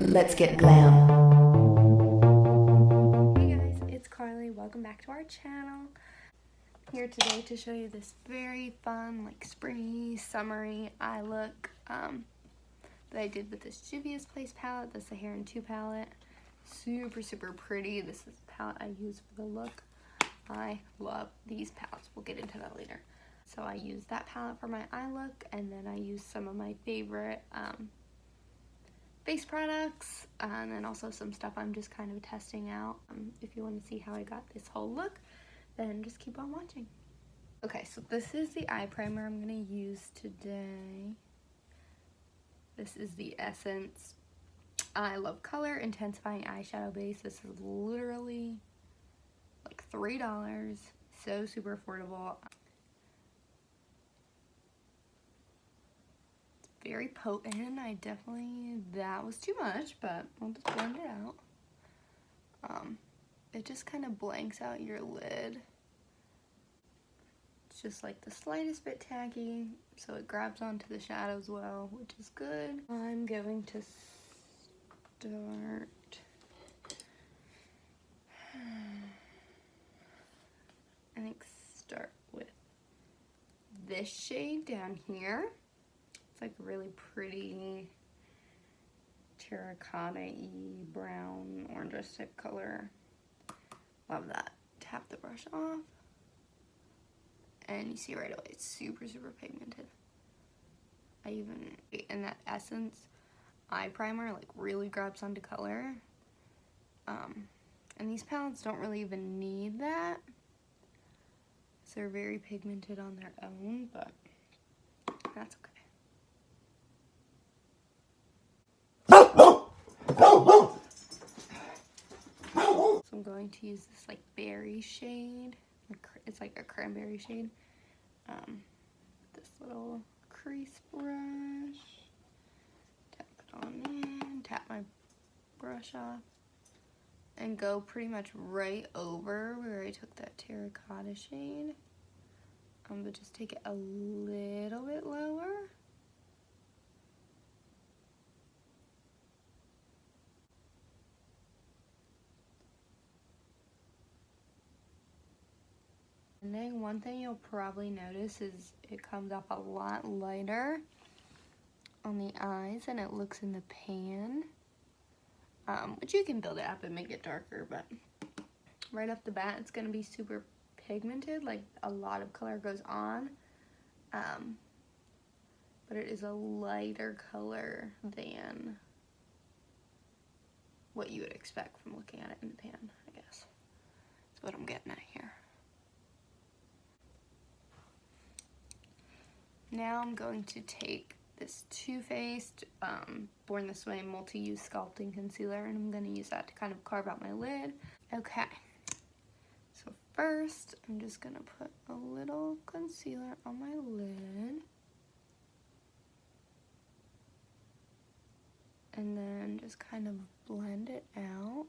Let's get glam. Hey guys, it's Carly. Welcome back to our channel. Here today to show you this very fun, like springy, summery eye look that I did with this Juvia's Place palette, the Saharan 2 palette. Super pretty. This is the palette I use for the look. I love these palettes. We'll get into that later. So I used that palette for my eye look, and then I used some of my favorite face products, and then also some stuff I'm just kind of testing out. If you want to see how I got this whole look, then just keep on watching. Okay, so this is the eye primer I'm going to use today. This is the Essence I Love Color Intensifying Eyeshadow Base. This is literally like $3, so super affordable. Very potent. That was too much, but I'll just blend it out. It just kind of blanks out your lid. It's just like the slightest bit tacky, so it grabs onto the shadows well, which is good. I'm going to start with this shade down here. It's like a really pretty terracotta-y brown orange type color. Love that. Tap the brush off, and you see right away it's super pigmented. And that Essence eye primer like really grabs onto color. And these palettes don't really even need that, so they're very pigmented on their own, but that's okay. So I'm going to use this like berry shade. It's like a cranberry shade. This little crease brush. Tap it on in. Tap my brush off. And go pretty much right over where I took that terracotta shade. But just take it a little bit lower. And then one thing you'll probably notice is it comes up a lot lighter on the eyes than it looks in the pan. Which you can build it up and make it darker, but right off the bat it's going to be super pigmented, like a lot of color goes on. But it is a lighter color than what you would expect from looking at it in the pan, I guess. That's what I'm getting at here. Now I'm going to take this Too Faced Born This Way Multi-Use Sculpting Concealer, and I'm going to use that to kind of carve out my lid. Okay, so first I'm just going to put a little concealer on my lid, and then just kind of blend it out.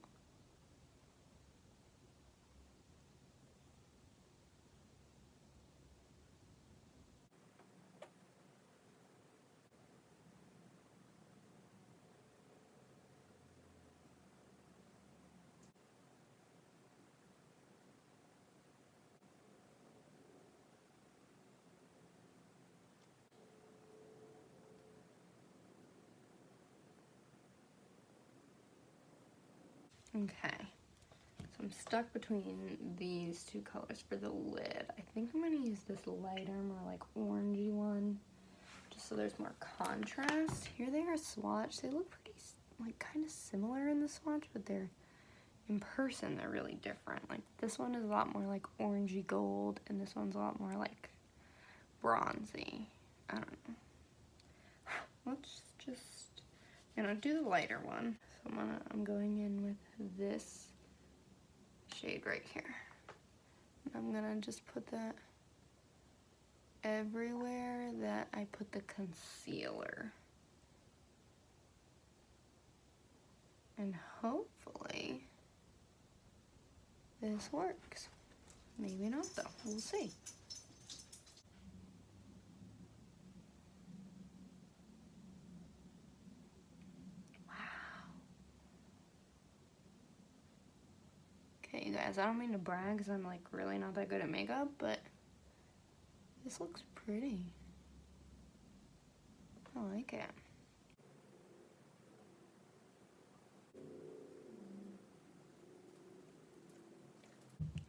Okay, so I'm stuck between these two colors for the lid. I think I'm going to use this lighter, more like orangey one, just so there's more contrast. Here they are swatched. They look pretty, like, kind of similar in the swatch, but they're, in person, they're really different. Like, this one is a lot more like orangey gold, and this one's a lot more like bronzy. I don't know. Let's just, do the lighter one. So I'm going in with this shade right here. I'm gonna just put that everywhere that I put the concealer. And hopefully this works. Maybe not though, we'll see. you guys. I don't mean to brag because I'm like really not that good at makeup, but this looks pretty. I like it.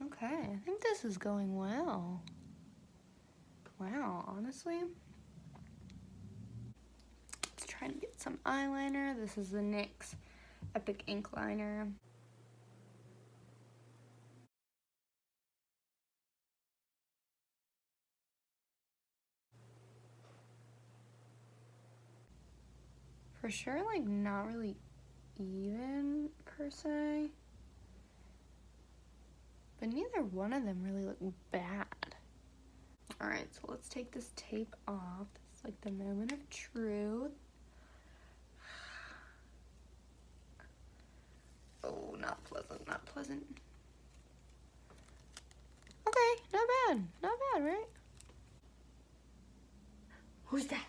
Okay, I think this is going well. Wow, honestly. Let's try to get some eyeliner. This is the NYX Epic Ink Liner. For sure, like not really even per se. But neither one of them really look bad. Alright, so let's take this tape off. This is like the moment of truth. Oh, not pleasant, not pleasant. Okay, not bad. Not bad, right? Who's that?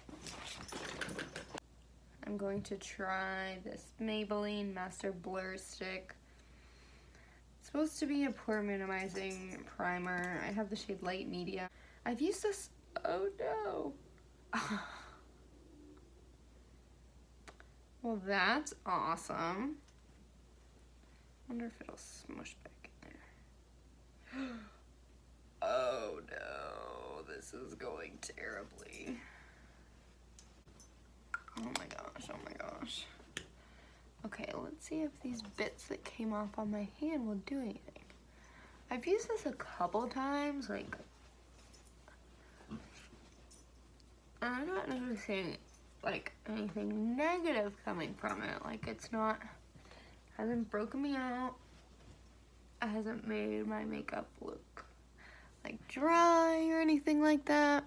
I'm going to try this Maybelline Master Blur Stick. It's supposed to be a pore minimizing primer. I have the shade Light Media. I've used this, oh no. Well, that's awesome. Wonder if it'll smush back in there. Oh no, this is going terribly. Oh my gosh, oh my gosh. Okay, let's see if these bits that came off on my hand will do anything. I've used this a couple times, like, I'm not noticing, like, anything negative coming from it. Like, it's not, hasn't broken me out. It hasn't made my makeup look, like, dry or anything like that.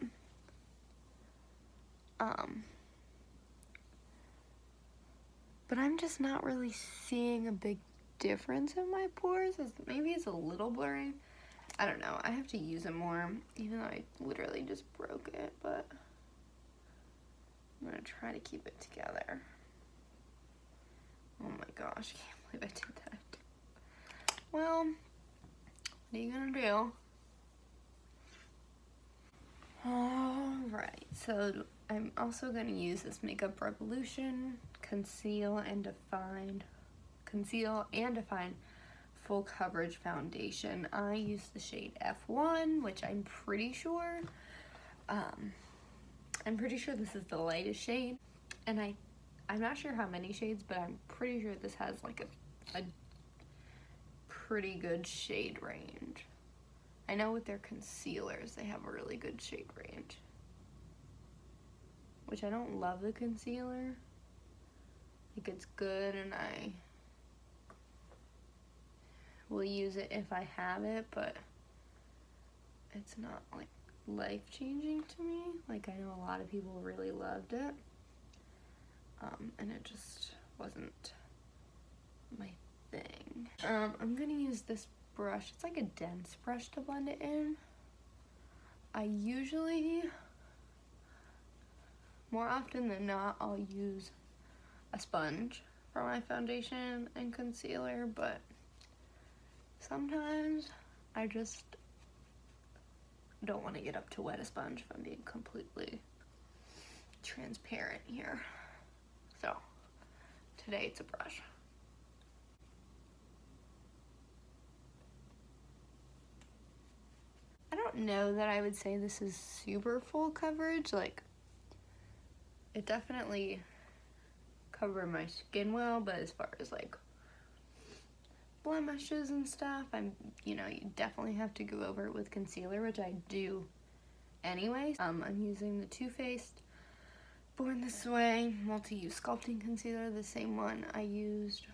But I'm just not really seeing a big difference in my pores. Maybe it's a little blurry. I don't know. I have to use it more, even though I literally just broke it, but I'm gonna try to keep it together. Oh my gosh, I can't believe I did that. Well, what are you gonna do? Alright, so I'm also gonna use this Makeup Revolution Conceal and Define Full Coverage Foundation. I use the shade F1, which I'm pretty sure this is the lightest shade, and I'm not sure how many shades, but I'm pretty sure this has like a pretty good shade range. I know with their concealers, they have a really good shade range, which I don't love the concealer. Like, it's good, and I will use it if I have it, but it's not like life-changing to me. Like, I know a lot of people really loved it, and it just wasn't my thing. I'm gonna use this brush. It's like a dense brush to blend it in. I usually, more often than not, I'll use a sponge for my foundation and concealer, but sometimes I just don't want to get up to wet a sponge, if I'm being completely transparent here. So today it's a brush. I don't know that I would say this is super full coverage. Like, it definitely covered my skin well, but as far as like blemishes and stuff, you definitely have to go over it with concealer, which I do anyway. I'm using the Too Faced Born This Way multi-use sculpting concealer, the same one I used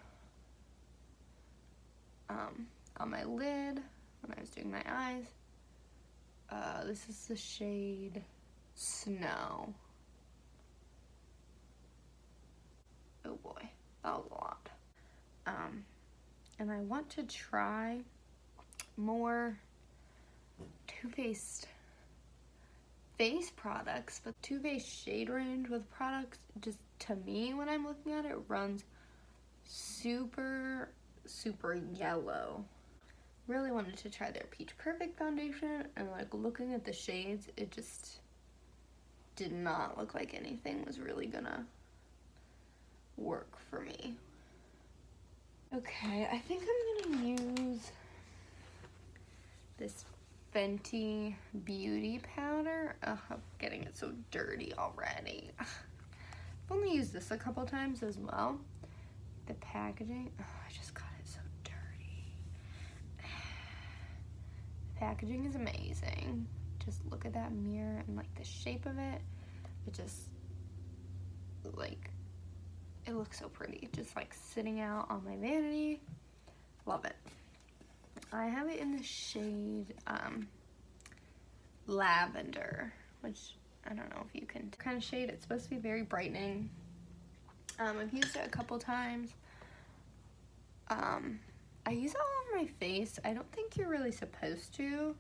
on my lid when I was doing my eyes. This is the shade Snow. Oh boy, that was a lot. And I want to try more Too Faced face products, but Too Faced shade range with products, just to me when I'm looking at it, runs super, super yellow. really wanted to try their Peach Perfect foundation, and like looking at the shades, it just did not look like anything was really gonna work for me. Okay, I think I'm gonna use this Fenty Beauty powder. Ugh, I'm getting it so dirty already. I've only used this a couple times as well. The packaging, oh, I just got it so dirty. The packaging is amazing. Just look at that mirror and like the shape of it. It just, like, it looks so pretty. Just like sitting out on my vanity. Love it. I have it in the shade Lavender, which I don't know if you can kind of shade. It's supposed to be very brightening. I've used it a couple times. I use it all over my face. I don't think you're really supposed to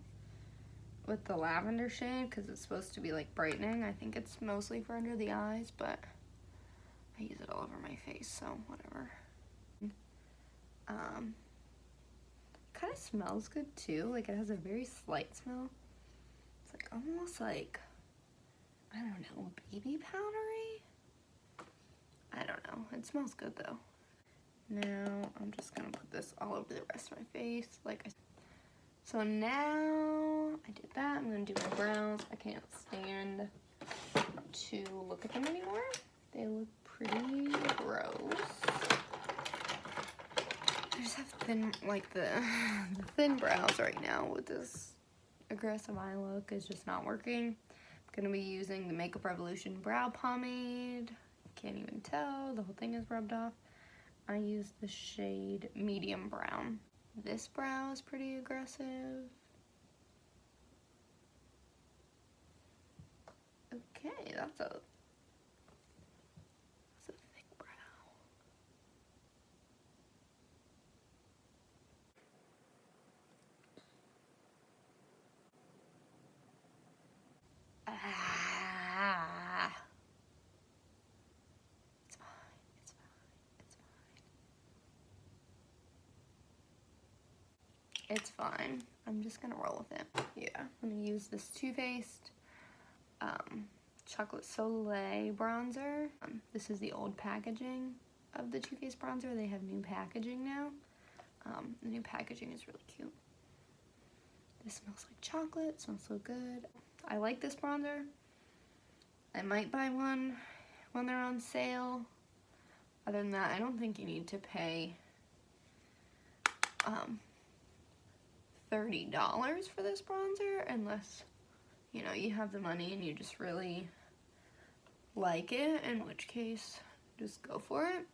with the lavender shade because it's supposed to be like brightening. I think it's mostly for under the eyes, but I use it all over my face, so whatever. Kind of smells good too. Like it has a very slight smell. It's like almost like, I don't know, baby powdery? I don't know. It smells good though. Now I'm just gonna put this all over the rest of my face. So now I did that. I'm gonna do my brows. I can't stand to look at them anymore. They look pretty gross. I just have thin, like the thin brows right now with this aggressive eye look is just not working. I'm gonna be using the Makeup Revolution brow pomade. Can't even tell, the whole thing is rubbed off. I use the shade Medium Brown. This brow is pretty aggressive. Okay, that's a thick brow. It's fine, it's fine, it's fine. It's fine. I'm just gonna roll with it. Yeah, I'm gonna use this Too Faced Chocolate Soleil bronzer. This is the old packaging of the Too Faced bronzer. They have new packaging now. The new packaging is really cute. This smells like chocolate. It smells so good. I like this bronzer. I might buy one when they're on sale. Other than that, I don't think you need to pay $30 for this bronzer unless, you know, you have the money and you just really like it, in which case just go for it.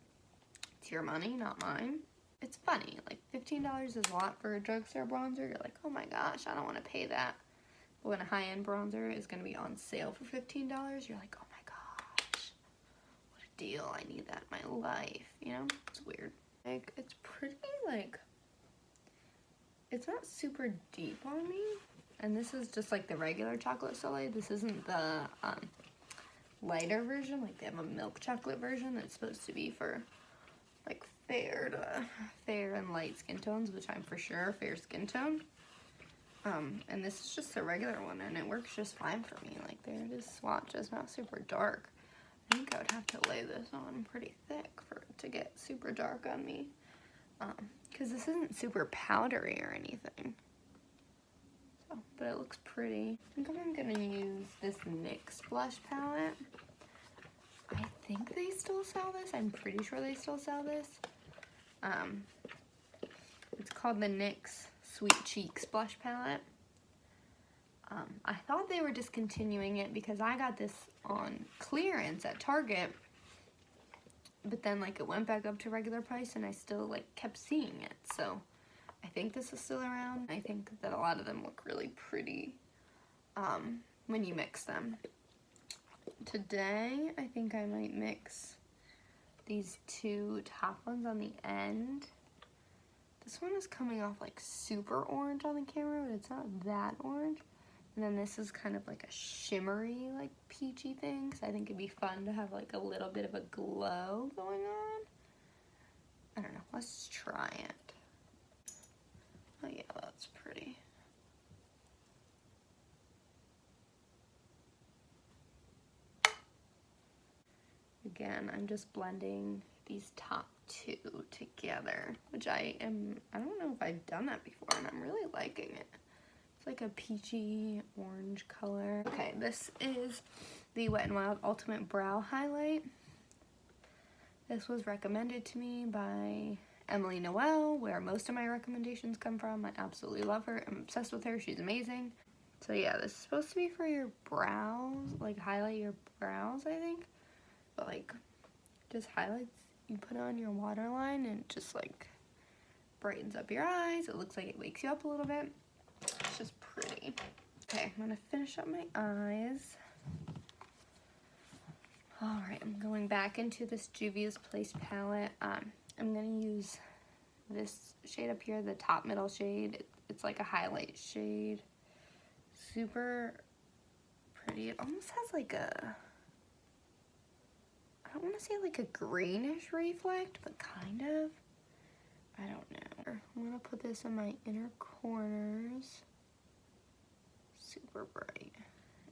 It's your money, not mine. It's funny, like $15 is a lot for a drugstore bronzer. You're like, oh my gosh, I don't want to pay that. But when a high-end bronzer is going to be on sale for $15, you're like, oh my gosh, what a deal. I need that in my life, you know? It's weird. Like, it's pretty, like, it's not super deep on me. And this is just like the regular Chocolate Soleil. This isn't the lighter version. Like they have a milk chocolate version that's supposed to be for like fair and light skin tones, which I'm for sure fair skin tone. And this is just a regular one and it works just fine for me. Like there it is swatch. It's not super dark. I think I would have to lay this on pretty thick for it to get super dark on me. Because this isn't super powdery or anything. So, but it looks pretty. I think I'm gonna use this NYX blush palette. I think they still sell this. I'm pretty sure they still sell this. It's called the NYX Sweet Cheeks blush palette. I thought they were discontinuing it because I got this on clearance at Target, but then like it went back up to regular price and I still like kept seeing it. So I think this is still around. I think that a lot of them look really pretty when you mix them. Today, I think I might mix these two top ones on the end. This one is coming off like super orange on the camera, but it's not that orange. And then this is kind of like a shimmery, like peachy thing. So I think it'd be fun to have like a little bit of a glow going on. I don't know, let's try it. Oh yeah, that's pretty. Again, I'm just blending these top two together, which I don't know if I've done that before, and I'm really liking it. It's like a peachy orange color. Okay, this is the Wet n Wild Ultimate Brow Highlight. This was recommended to me by Emily Noel, where most of my recommendations come from. I absolutely love her. I'm obsessed with her. She's amazing. So yeah, this is supposed to be for your brows, like highlight your brows, I think. But like, just highlights, you put on your waterline and it just like brightens up your eyes. It looks like it wakes you up a little bit. It's just pretty. Okay, I'm gonna finish up my eyes. Alright, I'm going back into this Juvia's Place palette. I'm gonna use this shade up here, the top middle shade. It's like a highlight shade. Super pretty. It almost has like a, I don't want to say like a greenish reflect, but kind of. I don't know. I'm gonna put this in my inner corners. Super bright.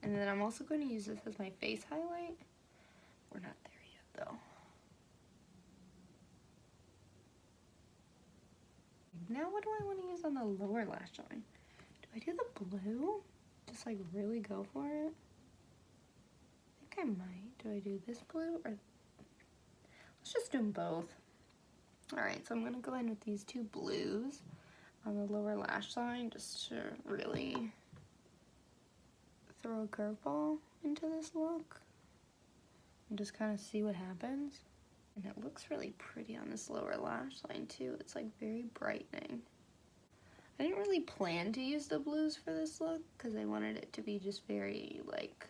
And then I'm also going to use this as my face highlight. We're not there yet though. Now what do I want to use on the lower lash line? Do I do the blue? Just like really go for it? I think I might. Do I do this blue or... Let's just do them both. Alright, so I'm going to go in with these two blues on the lower lash line just to really throw a curveball into this look and just kind of see what happens. And it looks really pretty on this lower lash line too. It's like very brightening. I didn't really plan to use the blues for this look because I wanted it to be just very like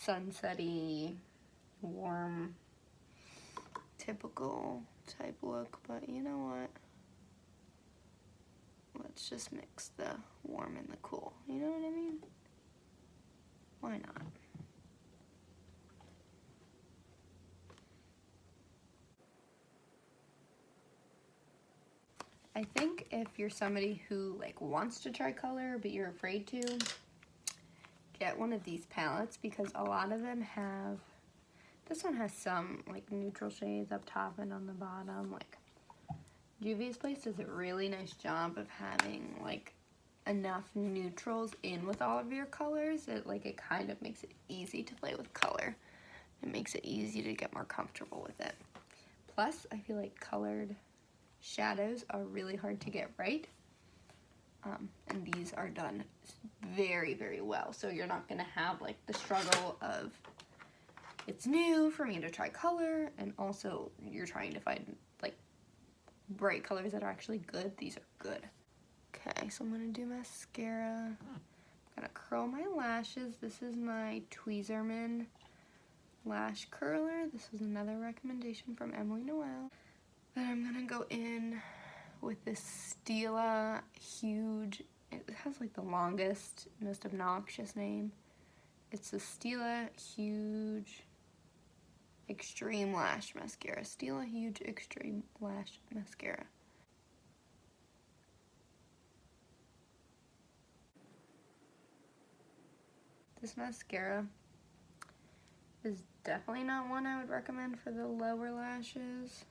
sunsetty, warm, typical type look, but you know what? Let's just mix the warm and the cool. You know what I mean? Why not? I think if you're somebody who like wants to try color but you're afraid to, get one of these palettes because a lot of them have, this one has some like neutral shades up top and on the bottom. Like Juvia's Place does a really nice job of having like enough neutrals in with all of your colors. It kind of makes it easy to play with color. It makes it easy to get more comfortable with it. Plus, I feel like colored shadows are really hard to get right. And these are done very, very well. So you're not gonna have like the struggle of it's new for me to try color, and also you're trying to find like bright colors that are actually good. These are good. Okay, so I'm gonna do mascara. I'm gonna curl my lashes. This is my Tweezerman lash curler. This was another recommendation from Emily Noel. Then I'm gonna go in with this Stila huge, it has like the longest, most obnoxious name. It's the Stila Huge Extreme Lash Mascara. Stila Huge Extreme Lash Mascara. This mascara is definitely not one I would recommend for the lower lashes.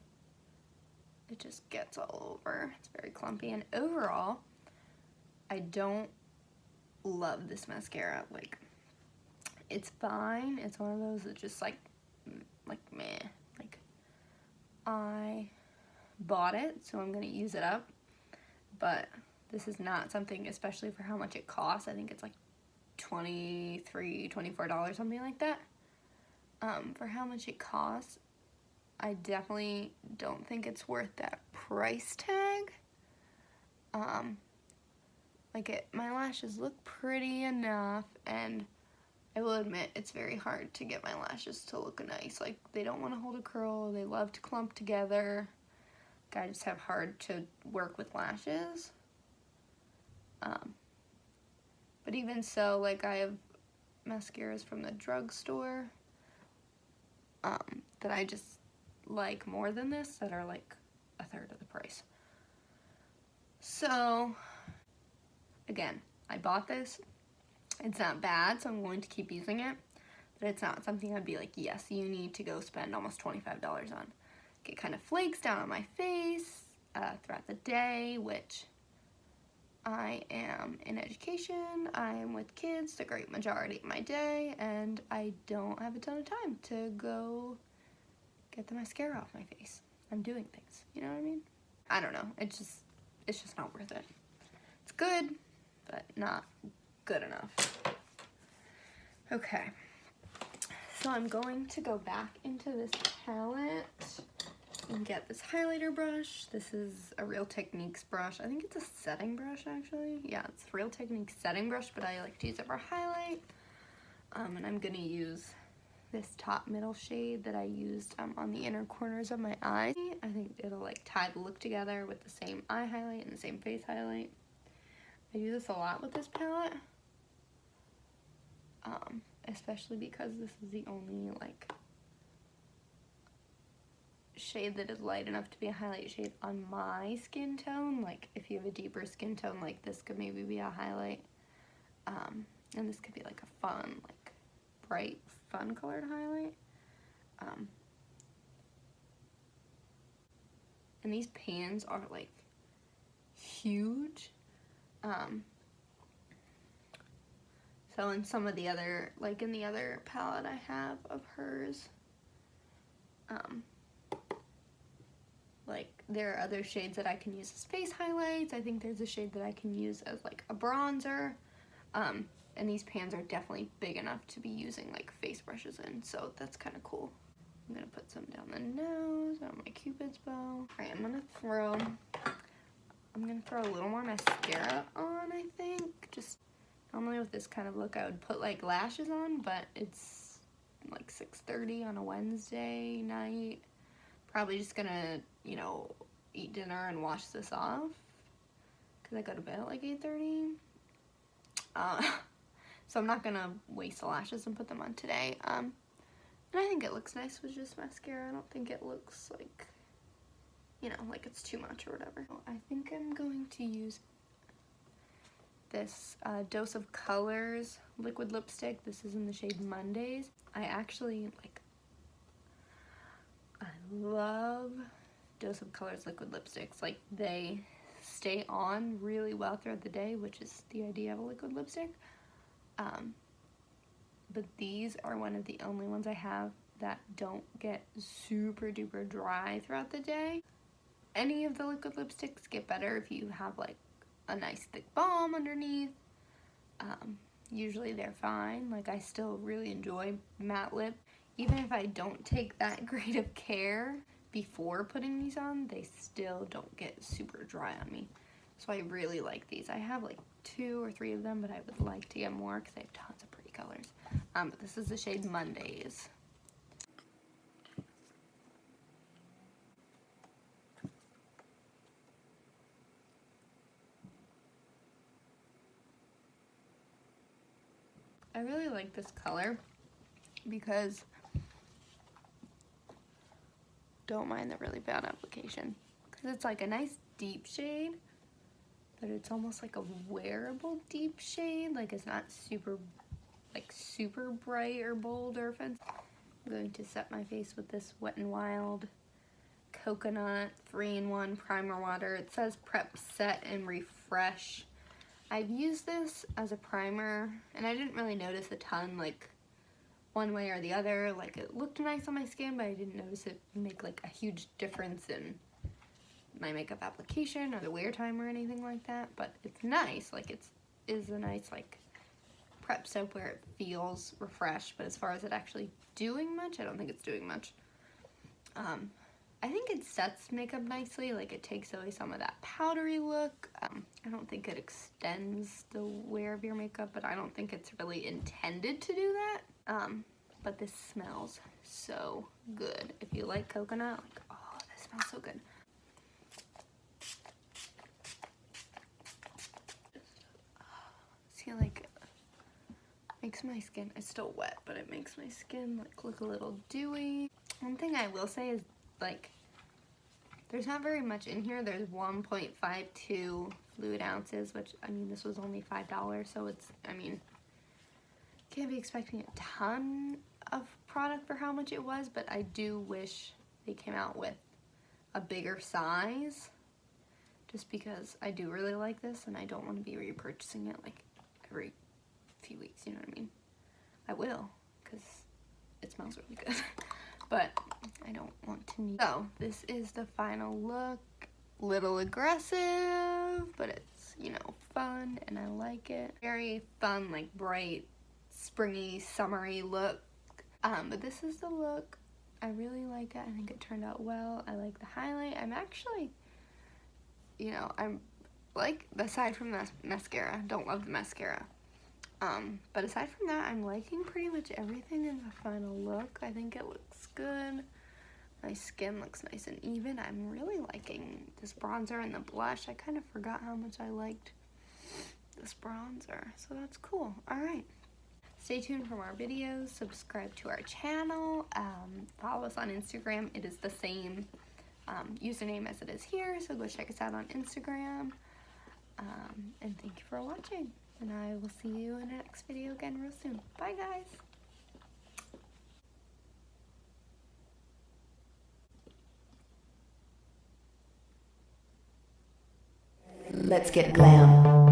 It just gets all over. It's very clumpy, and overall, I don't love this mascara. Like, it's fine. It's one of those that just like meh. Like, I bought it, so I'm gonna use it up, but this is not something, especially for how much it costs. I think it's like $23, $24, something like that. For how much it costs, I definitely don't think it's worth that price tag. My lashes look pretty enough, and I will admit it's very hard to get my lashes to look nice. Like, they don't want to hold a curl, they love to clump together. I just have hard to work with lashes. But even so, like, I have mascaras from the drugstore that I just like more than this, that are like a third of the price. So, again, I bought this. It's not bad, so I'm going to keep using it. But it's not something I'd be like, yes, you need to go spend almost $25 on. Get kind of flakes down on my face throughout the day, which I am in education. I am with kids the great majority of my day, and I don't have a ton of time to go get the mascara off my face. I'm doing things, you know what I mean? I don't know, it's just not worth it. It's good, but not good enough. Okay, so I'm going to go back into this palette and get this highlighter brush. This is a Real Techniques brush. I think it's a setting brush, actually. Yeah, it's a Real Techniques setting brush, but I like to use it for highlight. And I'm gonna use this top middle shade that I used on the inner corners of my eyes. I think it'll like tie the look together with the same eye highlight and the same face highlight. I do this a lot with this palette, especially because this is the only like shade that is light enough to be a highlight shade on my skin tone. Like if you have a deeper skin tone, like this could maybe be a highlight, and this could be like a fun, like bright, fun colored highlight. And these pans are like huge. So in some of the other, like in the other palette I have of hers, like there are other shades that I can use as face highlights. I think there's a shade that I can use as like a bronzer. And these pans are definitely big enough to be using like face brushes in, so that's kind of cool. I'm gonna put some down the nose, on my Cupid's bow. All right, I'm gonna throw a little more mascara on, I think. Just normally with this kind of look, I would put like lashes on, but it's like 6:30 on a Wednesday night. Probably just gonna, you know, eat dinner and wash this off, because I go to bed at like 8:30. So I'm not gonna waste the lashes and put them on today. And I think it looks nice with just mascara. I don't think it looks like, you know, like it's too much or whatever. I think I'm going to use this Dose of Colors liquid lipstick. This is in the shade Mondays. I love Dose of Colors liquid lipsticks. Like, they stay on really well throughout the day, which is the idea of a liquid lipstick. But these are one of the only ones I have that don't get super duper dry throughout the day. Any of the liquid lipsticks get better if you have like a nice thick balm underneath. Usually they're fine. Like, I still really enjoy matte lip. Even if I don't take that great of care before putting these on, they still don't get super dry on me. So I really like these. I have like 2 or 3 of them, but I would like to get more because they have tons of pretty colors. But this is the shade Mondays. I really like this color because, don't mind the really bad application, because it's like a nice deep shade, but it's almost like a wearable deep shade. Like, it's not super bright or bold or offensive. I'm going to set my face with this Wet n Wild Coconut 3-in-1 primer water. It says prep, set, and refresh. I've used this as a primer, and I didn't really notice a ton, like, one way or the other. Like, it looked nice on my skin, but I didn't notice it make like a huge difference in my makeup application or the wear time or anything like that. But it's nice. Like, it is a nice like prep soap where it feels refreshed, but as far as it actually doing much, I don't think it's doing much. I think it sets makeup nicely. Like, it takes away some of that powdery look. I don't think it extends the wear of your makeup, but I don't think it's really intended to do that. But this smells so good. If you like coconut, like, oh, this smells so good. See, like, makes my skin, it's still wet, but it makes my skin like look a little dewy. One thing I will say is, like, There's not very much in here. There's 1.52 fluid ounces, which, I mean, this was only $5, so it's, I mean, can't be expecting a ton of product for how much it was, but I do wish they came out with a bigger size, just because I do really like this, and I don't want to be repurchasing it, like, every few weeks, you know what I mean? I will, because it smells really good. But I don't want to need. So this is the final look. Little aggressive, but it's, you know, fun, and I like it. Very fun, like bright, springy, summery look. But this is the look. I really like it. I think it turned out well. I like the highlight. I'm actually, you know, I'm like, aside from the mascara, don't love the mascara. But aside from that, I'm liking pretty much everything in the final look. I think it looks good. My skin looks nice and even. I'm really liking this bronzer and the blush. I kind of forgot how much I liked this bronzer, so that's cool. Alright. Stay tuned for more videos. Subscribe to our channel. Follow us on Instagram. It is the same username as it is here, so go check us out on Instagram. And thank you for watching. And I will see you in the next video again real soon. Bye, guys. Let's get glam.